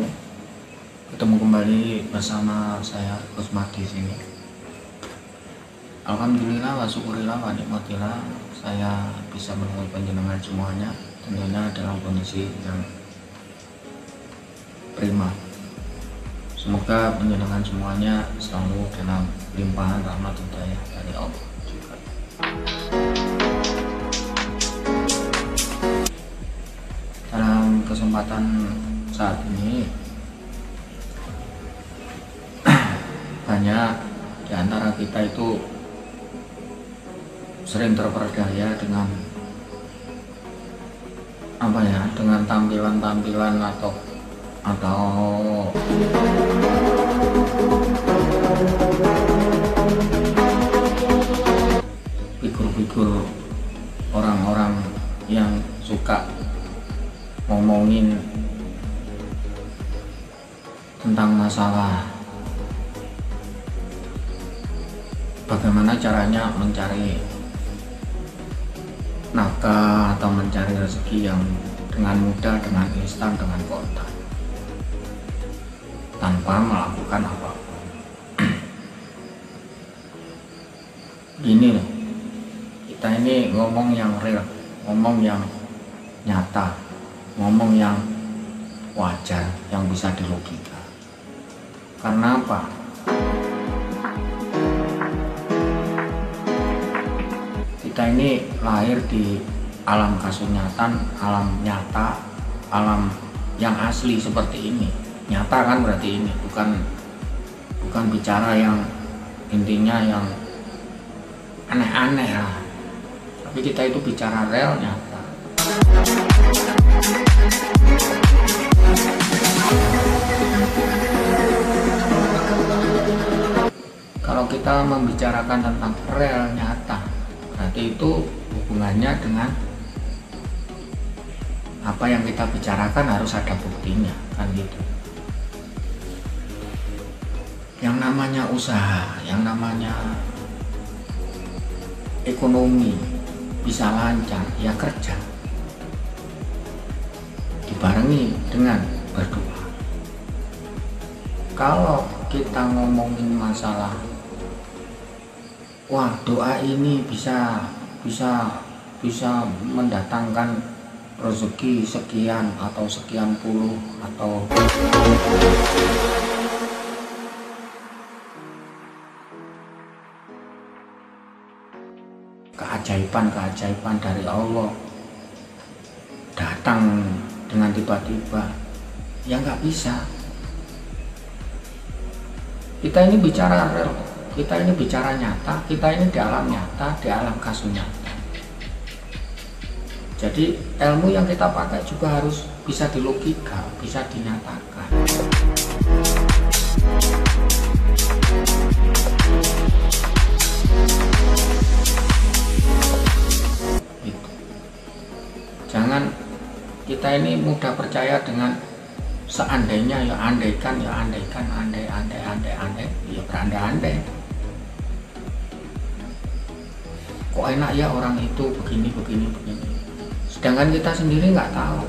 wabarakatuh. Ketemu kembali bersama saya Kusmat di sini. Alhamdulillah wa syukurillah wa nikmatillah, saya bisa menemui panjenengan semuanya tentunya dalam kondisi yang prima. Semoga panjenengan semuanya selalu dalam limpahan rahmat hidayah dari Allah juga. Dalam kesempatan saat ini banyak di antara kita itu sering terperdaya dengan dengan tampilan-tampilan atau figur-figur orang-orang yang suka ngomongin tentang masalah bagaimana caranya mencari nafkah atau mencari rezeki yang dengan mudah, dengan instan, dengan kontan, tanpa melakukan apapun. Gini loh, kita ini ngomong yang real, ngomong yang nyata, ngomong yang wajar, yang bisa dilogika. Karena apa? Kita ini lahir di alam kasunyatan, alam nyata, alam yang asli seperti ini. Nyata kan berarti ini bukan bicara yang intinya yang aneh-aneh lah. Tapi kita itu bicara real, nyata. Kalau kita membicarakan tentang real, nyata, berarti itu hubungannya dengan apa yang kita bicarakan harus ada buktinya, kan gitu. Yang namanya usaha, yang namanya ekonomi bisa lancar, ya kerja dibarengi dengan berdoa. Kalau kita ngomongin masalah wah, doa ini bisa mendatangkan rezeki sekian atau sekian puluh atau keajaiban dari Allah datang dengan tiba-tiba, ya nggak bisa. Kita ini bicara real, kita ini bicara nyata, kita ini di alam nyata, di alam kasunyata. Jadi ilmu yang kita pakai juga harus bisa dilogika, bisa dinyatakan. Gitu. Jangan kita ini mudah percaya dengan seandainya, ya andaikan, andai, ya berandai-andai. Kok enak ya orang itu begini. Sedangkan kita sendiri nggak tahu.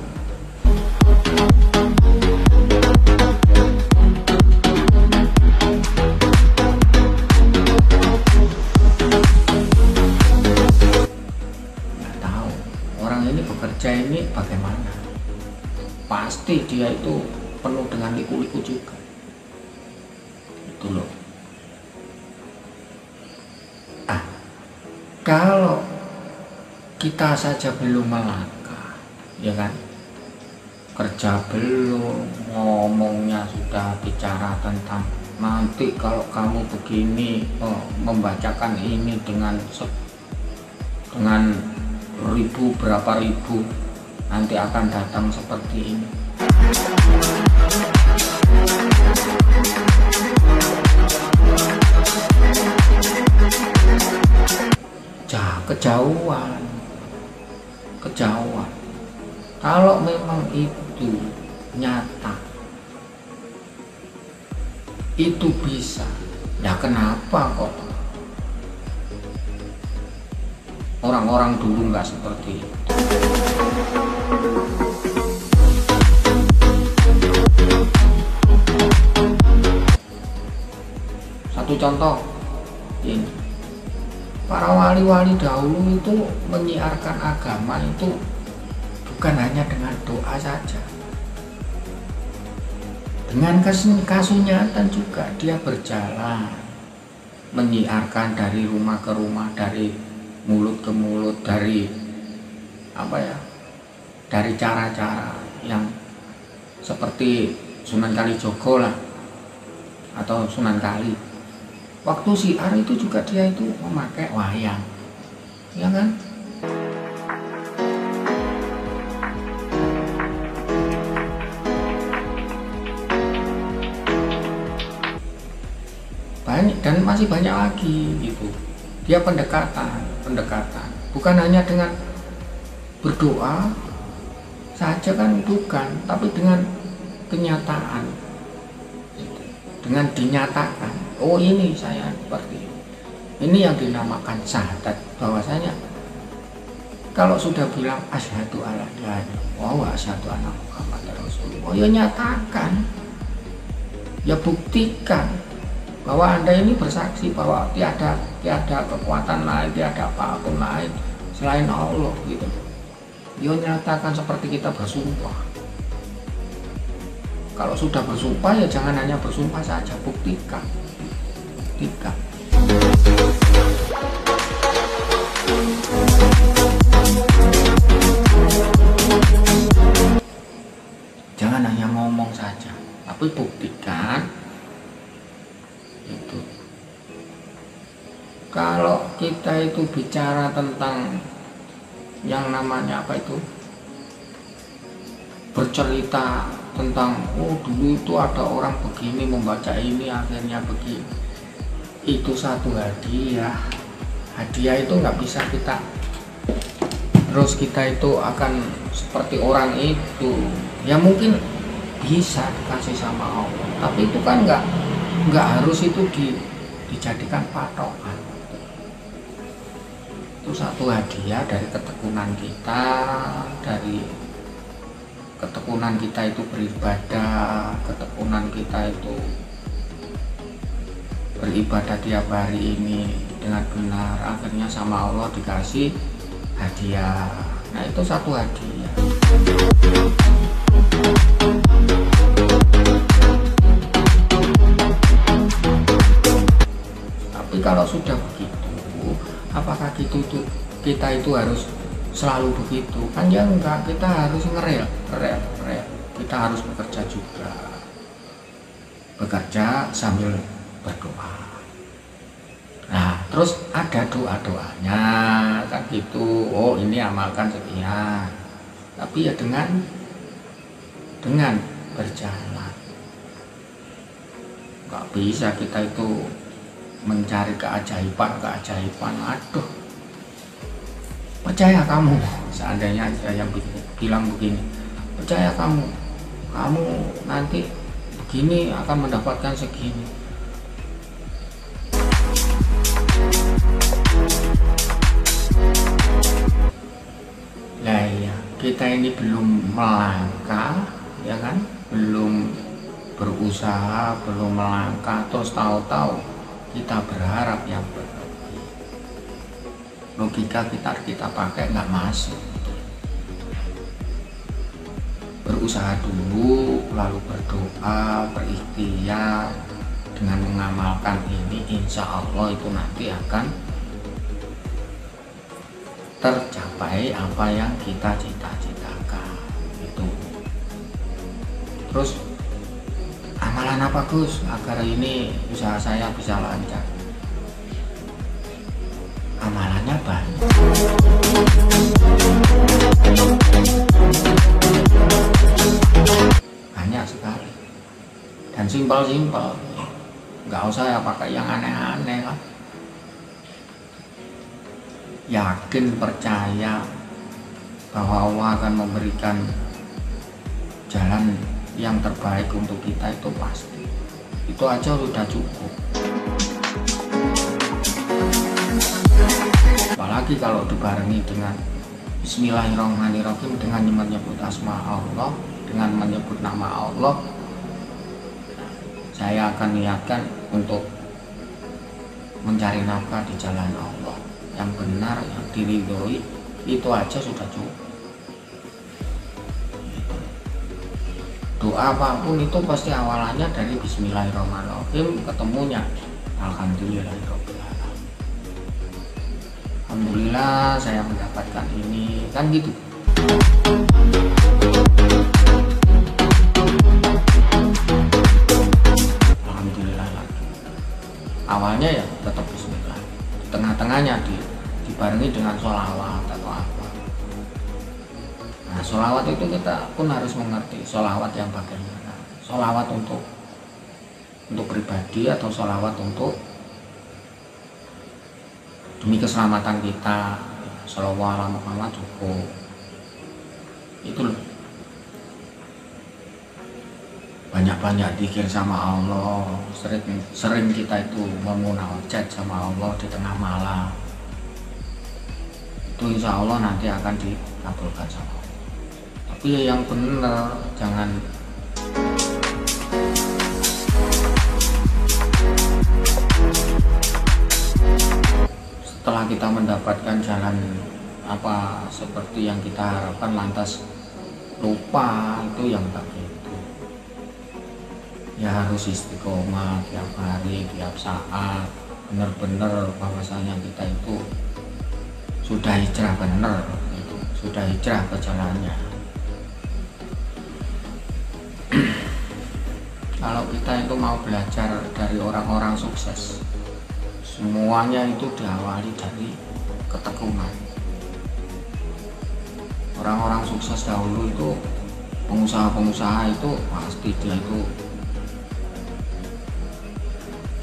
Nggak tahu orang ini bekerja ini bagaimana. Pasti dia itu penuh dengan liku-liku juga. Itu loh. Kalau kita saja belum melangkah, ya kan, kerja belum, ngomongnya sudah bicara tentang nanti kalau kamu begini, membacakan ini dengan berapa ribu nanti akan datang seperti ini. Kejauhan. Kalau memang itu nyata, itu bisa, ya kenapa kok orang-orang dulu nggak seperti itu? contoh ini, para wali-wali dahulu itu menyiarkan agama itu bukan hanya dengan doa saja, dengan kasunyatan juga dia berjalan menyiarkan dari rumah ke rumah, dari mulut ke mulut, dari dari cara-cara yang seperti Sunan Kalijogo lah atau Sunan Kali. Waktu siar itu juga dia itu memakai wayang, ya kan? Banyak dan masih banyak lagi gitu. Dia pendekatan, bukan hanya dengan berdoa saja kan, bukan, tapi dengan kenyataan, dengan dinyatakan, oh ini saya seperti ini yang dinamakan syahadat, bahwasanya kalau sudah bilang asyhadu alla ilaha illallah wa asyhadu anna muhammadar rasulullah, ya nyatakan, ya buktikan bahwa Anda ini bersaksi bahwa tiada kekuatan lain, tiada apapun lain selain Allah gitu. Dia nyatakan seperti kita bersumpah. Kalau sudah bersumpah ya jangan hanya bersumpah saja, buktikan. Jangan hanya ngomong saja, tapi buktikan. Itu kalau kita itu bicara tentang yang namanya bercerita tentang dulu itu ada orang begini membaca ini akhirnya begini, itu satu hadiah itu nggak bisa kita terus kita itu akan seperti orang itu. Ya mungkin bisa dikasih sama Allah, tapi itu kan nggak harus itu dijadikan patokan. Itu satu hadiah dari ketekunan kita itu beribadah, ketekunan kita itu beribadah tiap hari ini dengan benar, akhirnya sama Allah dikasih hadiah. Nah itu satu hadiah. Tapi kalau sudah begitu, apakah kita itu harus selalu begitu? Kan ya enggak, kita harus ngerel. Kita harus bekerja juga, bekerja sambil berdoa. Nah terus ada doanya kan gitu, oh ini amalkan sekian, tapi ya dengan berjalan. Nggak bisa kita itu mencari keajaiban. Aduh, percaya kamu, seandainya saya bilang begini, percaya kamu nanti begini akan mendapatkan segini. Nah ya, kita ini belum melangkah, ya kan, belum berusaha, belum melangkah, terus tahu-tahu kita berharap yang berlebih. Logika kita pakai nggak masuk. Berusaha dulu, lalu berdoa, berikhtiar, dengan mengamalkan ini, insya Allah itu nanti akan tercapai apa yang kita cita-citakan itu. Terus amalan apa Gus agar ini usaha saya bisa lancar? Amalannya banyak. Banyak sekali. Dan simpel, nggak usah ya pakai yang aneh-aneh lah. Yakin, percaya bahwa Allah akan memberikan jalan yang terbaik untuk kita, itu pasti. Itu aja sudah cukup. Apalagi kalau dibarengi dengan Bismillahirrahmanirrahim, dengan menyebut asma Allah, dengan menyebut nama Allah. Saya akan niatkan untuk mencari nafkah di jalan Allah yang benar, yang diridhoi, itu aja sudah cukup. Doa apapun itu pasti awalannya dari Bismillahirrahmanirrahim, ketemunya Alhamdulillahirabbil alamin. Alhamdulillah saya mendapatkan ini, kan gitu. Alhamdulillah lagi. Awalnya ya tetap Bismillah, di tengah-tengahnya dibarengi dengan sholawat atau apa. Nah, sholawat itu kita pun harus mengerti sholawat yang bagaimana. Sholawat untuk pribadi atau sholawat untuk demi keselamatan kita. Sholawat ala Muhammad cukup. Itu loh. Banyak-banyak zikir sama Allah. Sering kita itu memunajat sama Allah di tengah malam. Itu insya Allah nanti akan dikabulkan sama Allah. Tapi yang benar, jangan setelah kita mendapatkan jalan apa seperti yang kita harapkan lantas lupa, itu yang tak gitu. Ya harus istiqomah tiap hari, tiap saat, benar-benar bahwasanya kita itu sudah hijrah benar, itu sudah hijrah ke jalannya. Kalau kita itu mau belajar dari orang-orang sukses, semuanya itu diawali dari ketekunan. Orang-orang sukses dahulu itu, pengusaha-pengusaha itu pasti dia itu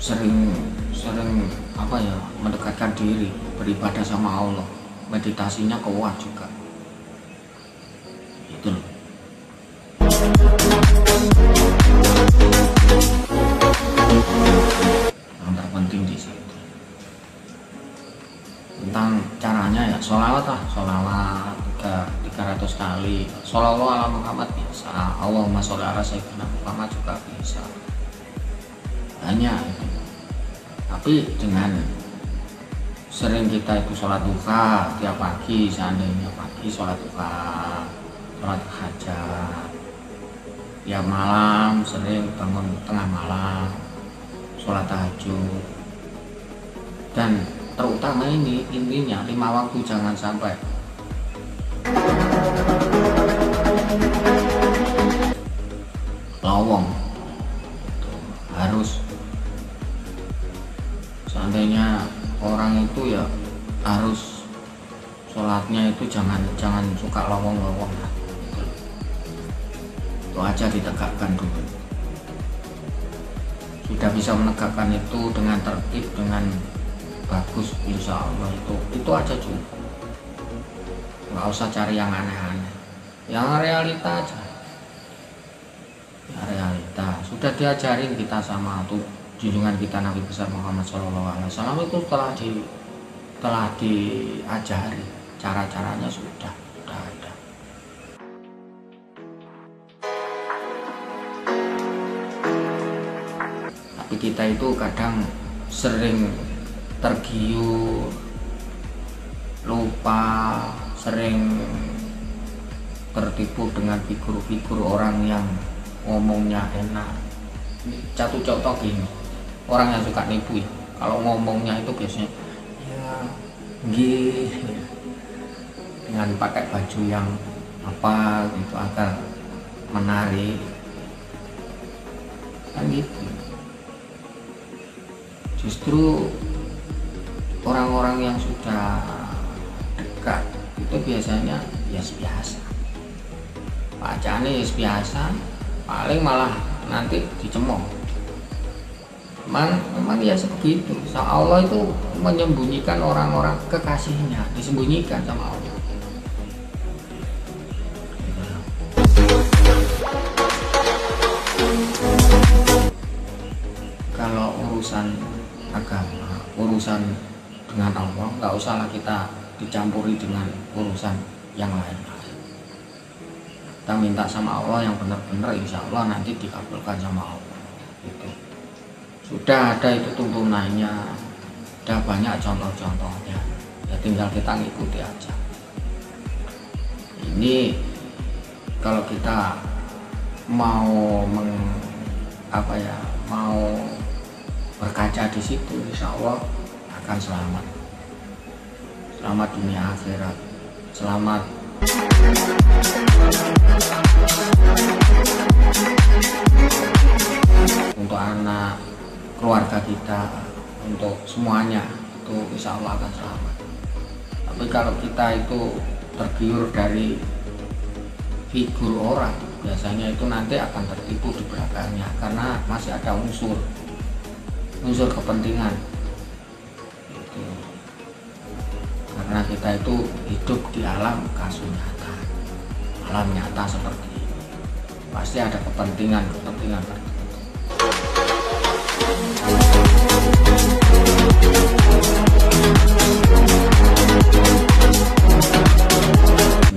sering apa ya, mendekatkan diri, beribadah sama Allah, meditasinya kuat juga. Itu loh. Yang terpenting di situ. Tentang caranya ya sholawat lah, sholawat 300 kali, sholawat ala Muhammad bisa, Allahumma sholli ala sayyidina Muhammad juga bisa. Hanya itu. Tapi dengan sering kita itu sholat duha tiap pagi, seandainya pagi sholat duha, sholat hajat, tiap malam sering bangun tengah malam, sholat tahajud, dan terutama ini intinya 5 waktu jangan sampai lowong. Harus seandainya orang itu ya harus sholatnya itu jangan suka lowong-lowong. Itu aja ditegakkan dulu. Sudah bisa menegakkan itu dengan tertib, dengan bagus, insya Allah itu aja cukup. Nggak usah cari yang aneh-aneh, yang realita aja. Ya, realita sudah diajarin kita sama tuh junjungan kita Nabi besar Muhammad SAW itu telah diajari cara-caranya, sudah ada. Tapi kita itu kadang sering tergiur, lupa, sering tertipu dengan figur-figur orang yang ngomongnya enak. Satu contoh gini, orang yang suka nipu ya, kalau ngomongnya itu biasanya ya gih, dengan pakai baju yang apa gitu agar menarik, kan gitu. Justru orang-orang yang sudah dekat itu biasanya ya biasa, bacaannya ya biasa, paling malah nanti dicemooh. Memang ya sebegitu. Allah itu menyembunyikan orang-orang kekasihnya, disembunyikan sama Allah. Kalau urusan agama, urusan dengan Allah, nggak usahlah kita dicampuri dengan urusan yang lain. Kita minta sama Allah yang benar-benar, insya Allah nanti dikabulkan sama Allah. Itu sudah ada itu tuntunannya. Sudah banyak contoh-contohnya, ya tinggal kita ngikuti aja. Ini kalau kita mau mau berkaca di situ, insya Allah akan selamat dunia akhirat, selamat untuk anak, keluarga kita, untuk semuanya itu insya Allah akan selamat. Tapi kalau kita itu tergiur dari figur orang, biasanya itu nanti akan tertipu di belakangnya, karena masih ada unsur kepentingan itu. Karena kita itu hidup di alam kasunyata, alam nyata seperti ini, pasti ada kepentingan tertentu.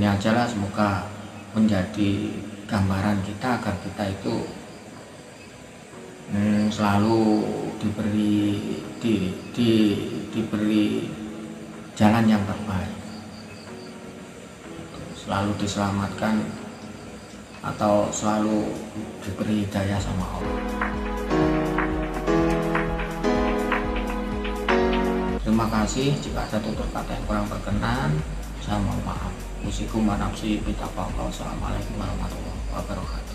Ini ajalah, semoga menjadi gambaran kita agar kita itu selalu diberi jalan yang terbaik, selalu diselamatkan atau selalu diberi hidayah sama Allah. Terima kasih. Jika ada tutur kata yang kurang berkenan, saya mohon maaf. Musikum wa nafsi bitaqwa. Wassalamualaikum warahmatullahi wabarakatuh.